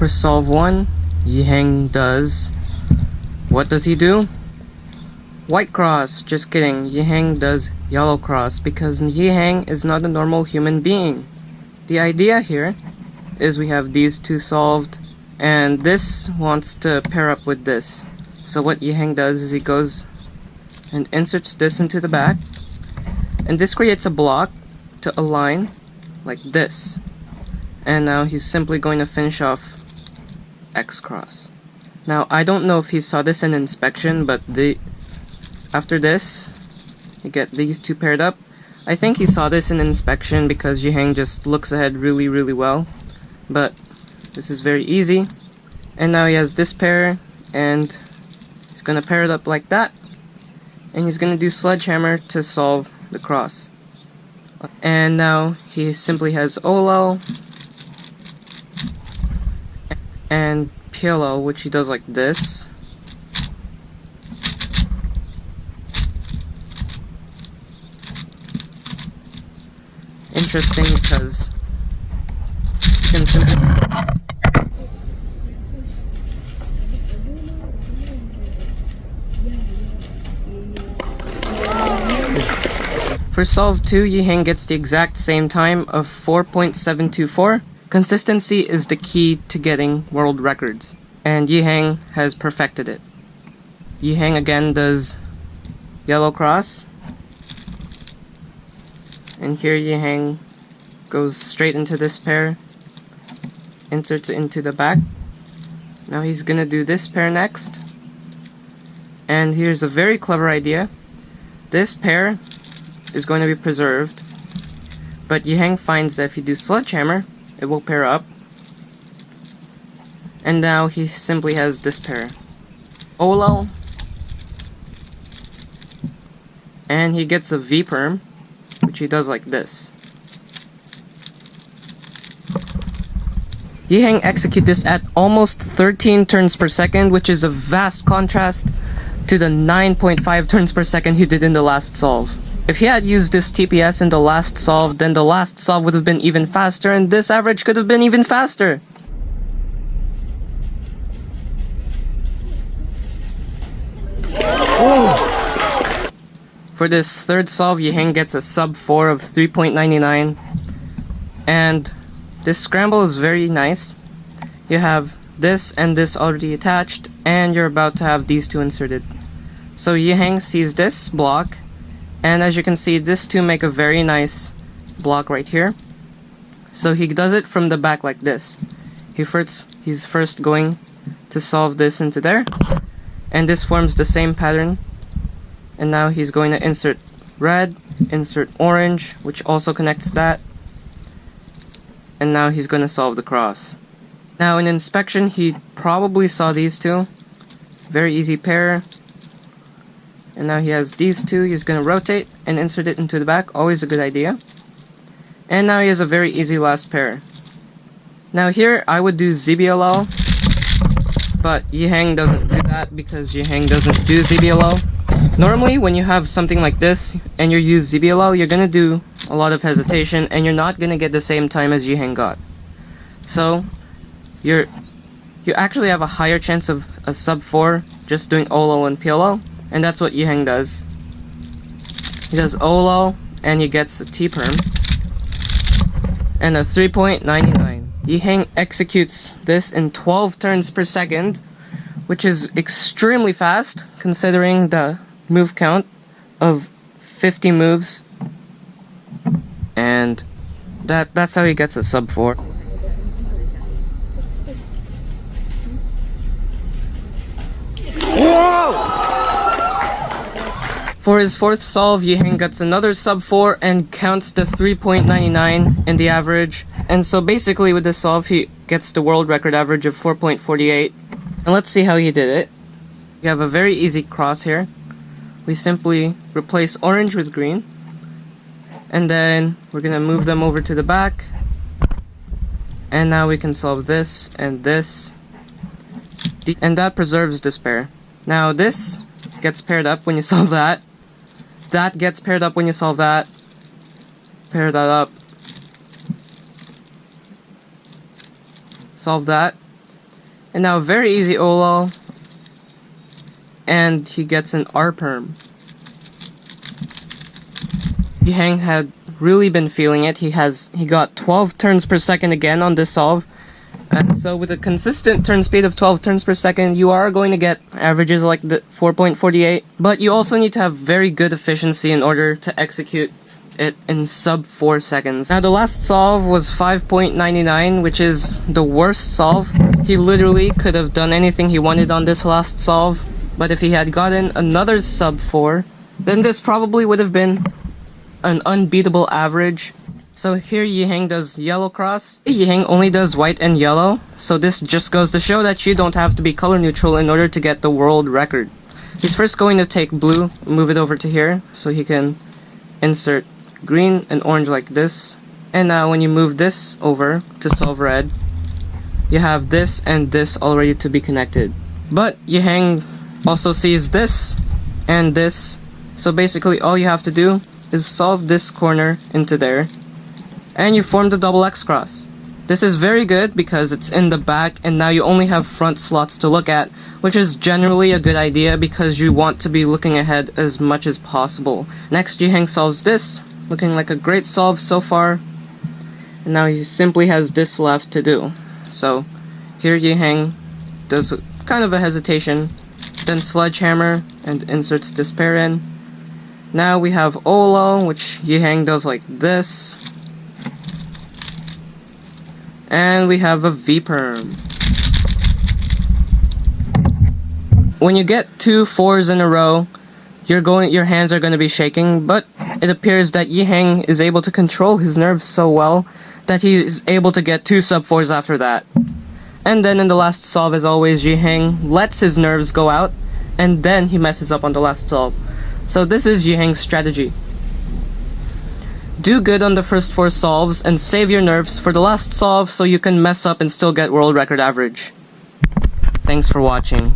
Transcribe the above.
For solve 1, Yiheng does... What does he do? White cross. Just kidding. Yiheng does yellow cross because Yiheng is not a normal human being. The idea here is we have these two solved, and this wants to pair up with this. So what Yiheng does is he goes and inserts this into the back, and this creates a block to align like this. And now he's simply going to finish off X cross. Now I don't know if he saw this in inspection, but after this you get these two paired up. I think he saw this in inspection because Yiheng just looks ahead really well, but this is very easy. And now he has this pair, and he's gonna pair it up like that, and he's gonna do sledgehammer to solve the cross. And now he simply has OLL and PLL, which he does like this. Interesting because you can simply... For solve 2, Yiheng gets the exact same time of 4.724. Consistency is the key to getting world records, and Yiheng has perfected it. Yiheng again does yellow cross, and here Yiheng goes straight into this pair, inserts it into the back. Now he's gonna do this pair next, and here's a very clever idea. This pair is going to be preserved, but Yiheng finds that if you do sledgehammer, it will pair up. And now he simply has this pair. OLL. And he gets a V perm, which he does like this. Yiheng execute this at almost 13 turns per second, which is a vast contrast to the 9.5 turns per second he did in the last solve. If he had used this TPS in the last solve, then the last solve would have been even faster, and this average could have been even faster. Oh. For this third solve, Yiheng gets a sub 4 of 3.99, and this scramble is very nice. You have this and this already attached, and you're about to have these two inserted. So Yiheng sees this block, and as you can see, these two make a very nice block right here. So he does it from the back like this. He's first going to solve this into there, and this forms the same pattern. And now he's going to insert red, insert orange, which also connects that. And now he's going to solve the cross. Now in inspection, he probably saw these two. Very easy pair. And now he has these two. He's going to rotate and insert it into the back. Always a good idea. And now he has a very easy last pair. Now here I would do ZBLL, but Yiheng doesn't do that because Yiheng doesn't do ZBLL. Normally when you have something like this and you use ZBLL, you're going to do a lot of hesitation and you're not going to get the same time as Yiheng got. So you actually have a higher chance of a sub 4 just doing OLL and PLL. And that's what Yiheng does. He does OLL, and he gets a T-perm, and a 3.99. Yiheng executes this in 12 turns per second, which is extremely fast, considering the move count of 50 moves. And that's how he gets a sub 4. Whoa! For his fourth solve, Yiheng gets another sub 4 and counts the 3.99 in the average. And so basically with this solve, he gets the world record average of 4.48. And let's see how he did it. We have a very easy cross here. We simply replace orange with green. And then we're going to move them over to the back. And now we can solve this and this. And that preserves this pair. Now this gets paired up when you solve that. That gets paired up when you solve that. Pair that up. Solve that. And now very easy Olo. And he gets an R perm. Yiheng had really been feeling it. He got 12 turns per second again on this solve. And so with a consistent turn speed of 12 turns per second, you are going to get averages like the 4.48. But you also need to have very good efficiency in order to execute it in sub 4 seconds. Now the last solve was 5.99, which is the worst solve. He literally could have done anything he wanted on this last solve. But if he had gotten another sub 4, then this probably would have been an unbeatable average. So here Yiheng does yellow cross. Yiheng only does white and yellow. So this just goes to show that you don't have to be color neutral in order to get the world record. He's first going to take blue, move it over to here, so he can insert green and orange like this. And now when you move this over to solve red, you have this and this all ready to be connected. But Yiheng also sees this and this. So basically all you have to do is solve this corner into there, and you form the double X cross. This is very good because it's in the back and now you only have front slots to look at, which is generally a good idea because you want to be looking ahead as much as possible. Next, Yiheng solves this, looking like a great solve so far. And now he simply has this left to do. So here Yiheng does kind of a hesitation, then sledgehammer and inserts this pair in. Now we have Olo, which Yiheng does like this. And we have a V-perm. When you get 2 4s in a row, your hands are going to be shaking, but it appears that Yiheng is able to control his nerves so well that he is able to get 2 sub 4s after that. And then in the last solve, as always, Yiheng lets his nerves go out, and then he messes up on the last solve. So this is Yiheng's strategy. Do good on the first 4 solves and save your nerves for the last solve so you can mess up and still get world record average. Thanks for watching.